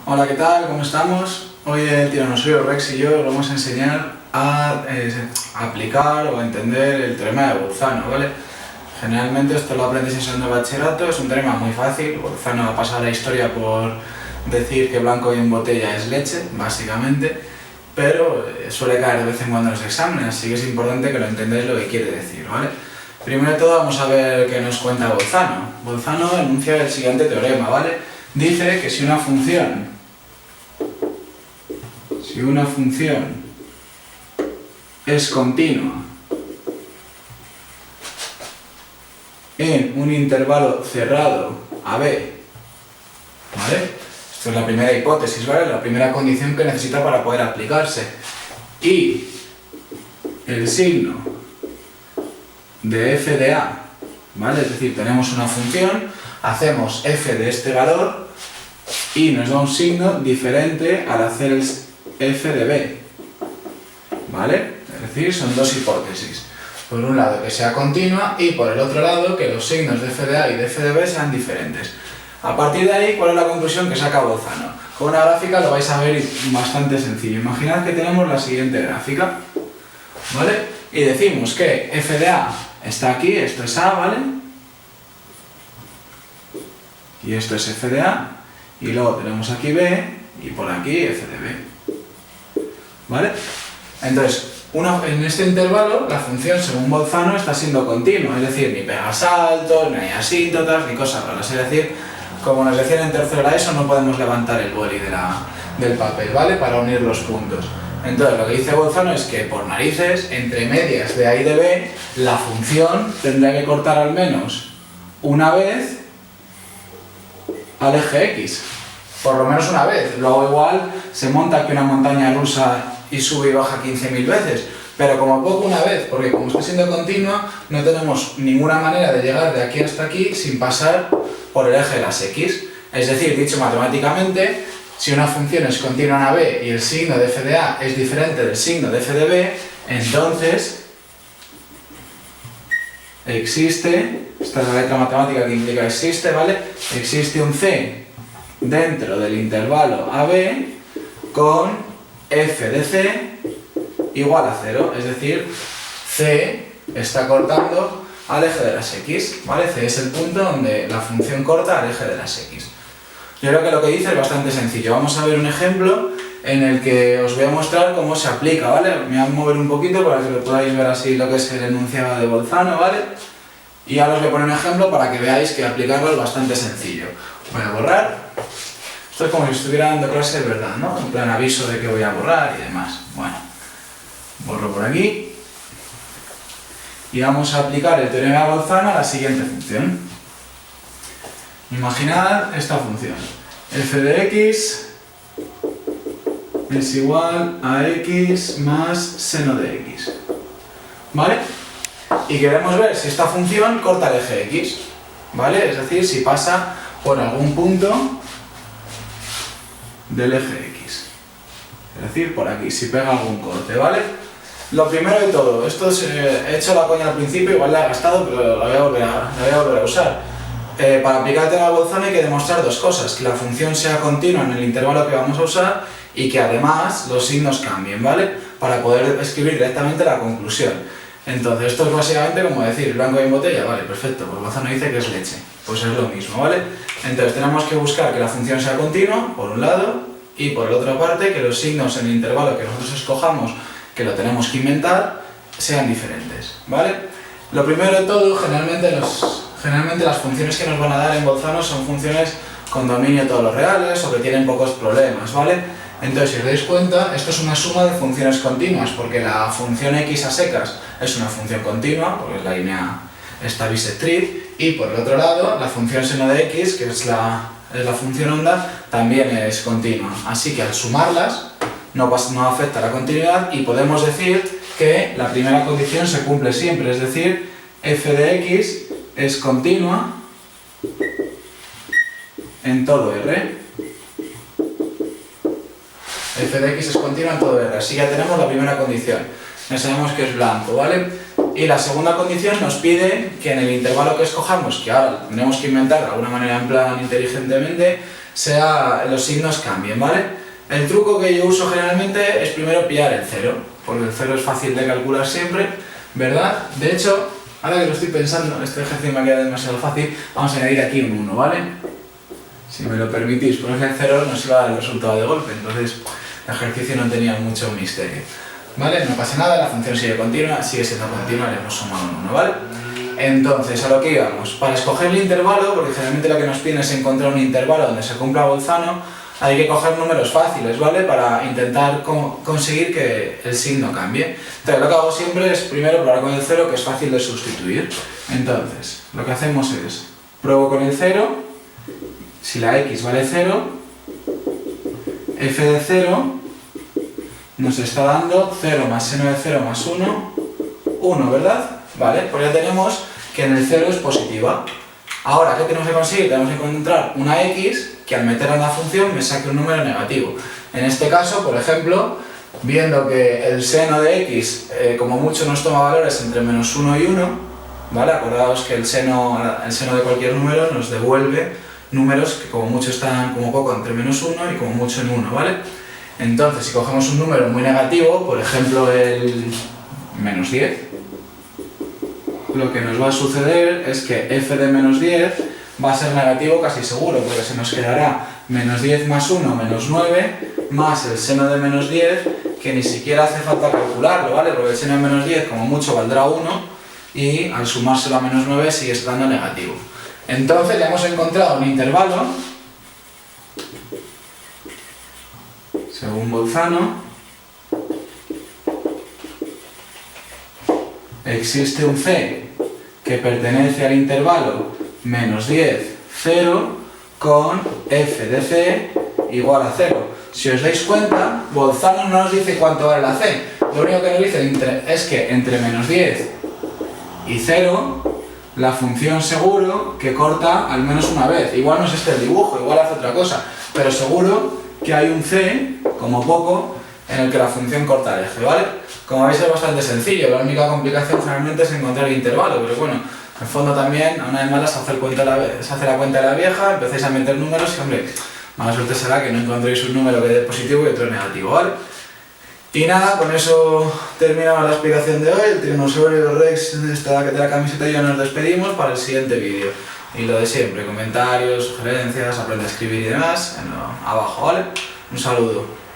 Hola, ¿qué tal? ¿Cómo estamos? Hoy el tiranosaurio Rex y yo os vamos a enseñar a aplicar o a entender el teorema de Bolzano, ¿vale? Generalmente esto lo aprendéis en segundo de bachillerato, es un teorema muy fácil. Bolzano ha pasado la historia por decir que blanco en botella es leche, básicamente, pero suele caer de vez en cuando en los exámenes, así que es importante que lo entendáis lo que quiere decir, ¿vale? Primero de todo vamos a ver qué nos cuenta Bolzano. Bolzano enuncia el siguiente teorema, ¿vale? Dice que si una función es continua en un intervalo cerrado AB, ¿vale? Esto es la primera hipótesis, ¿vale? La primera condición que necesita para poder aplicarse. Y el signo de f de A, ¿vale? Es decir, tenemos una función, hacemos f de este valor y nos da un signo diferente al hacer el f de B, ¿vale? Es decir, son dos hipótesis. Por un lado que sea continua y por el otro lado que los signos de f de A y de f de B sean diferentes. A partir de ahí, ¿cuál es la conclusión que saca Bolzano? Con una gráfica lo vais a ver bastante sencillo. Imaginad que tenemos la siguiente gráfica, ¿vale? Y decimos que f de A está aquí, esto es A, ¿vale? Y esto es f de A, y luego tenemos aquí B, y por aquí f de B, ¿vale? Entonces, en este intervalo, la función, según Bolzano, está siendo continua, es decir, ni pega saltos, ni hay asíntotas, ni cosas raras. Es decir, como nos decían en tercero de la ESO, no podemos levantar el boli del papel, ¿vale? Para unir los puntos. Entonces, lo que dice Bolzano es que, por narices, entre medias de A y de B, la función tendrá que cortar al menos una vez al eje X. Por lo menos una vez. Luego igual se monta aquí una montaña rusa y sube y baja 15.000 veces, pero como poco una vez, porque como está siendo continua, no tenemos ninguna manera de llegar de aquí hasta aquí sin pasar por el eje de las X. Es decir, dicho matemáticamente, si una función es continua en AB y el signo de f de A es diferente del signo de f de B, entonces existe, esta es la letra matemática que implica existe, ¿vale? Existe un C dentro del intervalo AB con f de C igual a 0, es decir, C está cortando al eje de las X, ¿vale? C es el punto donde la función corta al eje de las X. Yo creo que lo que dice es bastante sencillo. Vamos a ver un ejemplo en el que os voy a mostrar cómo se aplica, ¿vale? Me voy a mover un poquito para que lo podáis ver así lo que es el enunciado de Bolzano, ¿vale? Y ahora os voy a poner un ejemplo para que veáis que aplicarlo es bastante sencillo. Voy a borrar. Esto es como si estuviera dando clase de verdad, ¿no? En plan aviso de que voy a borrar y demás. Bueno, borro por aquí. Y vamos a aplicar el teorema de Bolzano a la siguiente función. Imaginad esta función. F de X es igual a X más seno de X. ¿Vale? Y queremos ver si esta función corta el eje X. ¿Vale? Es decir, si pasa por algún punto del eje X. Es decir, por aquí, si pega algún corte, ¿vale? Lo primero de todo, esto he hecho la coña al principio, igual la he gastado, pero la voy a volver a usar. Para aplicar el teorema de Bolzano hay que demostrar dos cosas: que la función sea continua en el intervalo que vamos a usar y que además los signos cambien, ¿vale? Para poder escribir directamente la conclusión. Entonces, esto es básicamente como decir blanco en botella, vale, perfecto, pues Bolzano dice que es leche, pues es lo mismo, ¿vale? Entonces tenemos que buscar que la función sea continua, por un lado, y por la otra parte que los signos en el intervalo que nosotros escojamos, que lo tenemos que inventar, sean diferentes, ¿vale? Lo primero de todo, generalmente las funciones que nos van a dar en Bolzano son funciones con dominio de todos los reales o que tienen pocos problemas, ¿vale? Entonces, si os dais cuenta, esto es una suma de funciones continuas, porque la función x a secas es una función continua, porque es la línea esta bisectriz, y por el otro lado, la función seno de x, que es la función onda, también es continua. Así que al sumarlas, no afecta la continuidad y podemos decir que la primera condición se cumple siempre, es decir, f de x es continua en todo R. F de x es continua en todo R, así que ya tenemos la primera condición. Ya sabemos que es blanco, ¿vale? Y la segunda condición nos pide que en el intervalo que escojamos, que ahora tenemos que inventar de alguna manera en plan inteligentemente, los signos cambien, ¿vale? El truco que yo uso generalmente es primero pillar el 0, porque el 0 es fácil de calcular siempre, ¿verdad? De hecho, ahora que lo estoy pensando, este ejercicio me ha quedado demasiado fácil, vamos a añadir aquí un 1, ¿vale? Si me lo permitís, porque el 0 nos iba a dar el resultado de golpe, entonces el ejercicio no tenía mucho misterio. ¿Vale? No pasa nada, la función sigue siendo continua, le hemos sumado un 1, ¿vale? Entonces, a lo que íbamos. Para escoger el intervalo, porque generalmente lo que nos piden es encontrar un intervalo donde se cumpla Bolzano, hay que coger números fáciles, ¿vale? Para intentar conseguir que el signo cambie. Entonces, lo que hago siempre es primero probar con el 0, que es fácil de sustituir. Entonces, lo que hacemos es, pruebo con el 0, si la x vale 0, f de 0 nos está dando 0 más seno de 0 más 1, 1, ¿verdad? Vale, pues ya tenemos que en el 0 es positiva. Ahora, ¿qué tenemos que conseguir? Tenemos que encontrar una x que al meterla en la función me saque un número negativo. En este caso, por ejemplo, viendo que el seno de x como mucho nos toma valores entre menos 1 y 1, ¿vale? Acordaos que el seno de cualquier número nos devuelve números que como mucho están como poco entre menos 1 y como mucho en 1, ¿vale? Entonces, si cogemos un número muy negativo, por ejemplo el menos 10, lo que nos va a suceder es que f de menos 10 va a ser negativo casi seguro, porque se nos quedará menos 10 más 1 menos 9, más el seno de menos 10, que ni siquiera hace falta calcularlo, ¿vale? Porque el seno de menos 10 como mucho valdrá 1, y al sumárselo a menos 9 sigue estando negativo. Entonces ya hemos encontrado un intervalo, según Bolzano, existe un c que pertenece al intervalo menos 10, 0, con f de c igual a 0. Si os dais cuenta, Bolzano no nos dice cuánto vale la c. Lo único que nos dice es que entre menos 10 y 0, la función seguro que corta al menos una vez. Igual no es este el dibujo, igual hace otra cosa, pero seguro que hay un c, como poco, en el que la función corta el eje, ¿vale? Como veis es bastante sencillo, la única complicación generalmente es encontrar el intervalo, pero bueno, en el fondo también, a una vez más, se hace la cuenta de la vieja, empezáis a meter números y, hombre, mala suerte será que no encontréis un número que dé positivo y otro negativo, ¿vale? Y nada, con eso terminamos la explicación de hoy, el tiranosaurio Rex de la camiseta y yo nos despedimos para el siguiente vídeo. Y lo de siempre, comentarios, sugerencias, aprende a escribir y demás, abajo, ¿vale? Un saludo.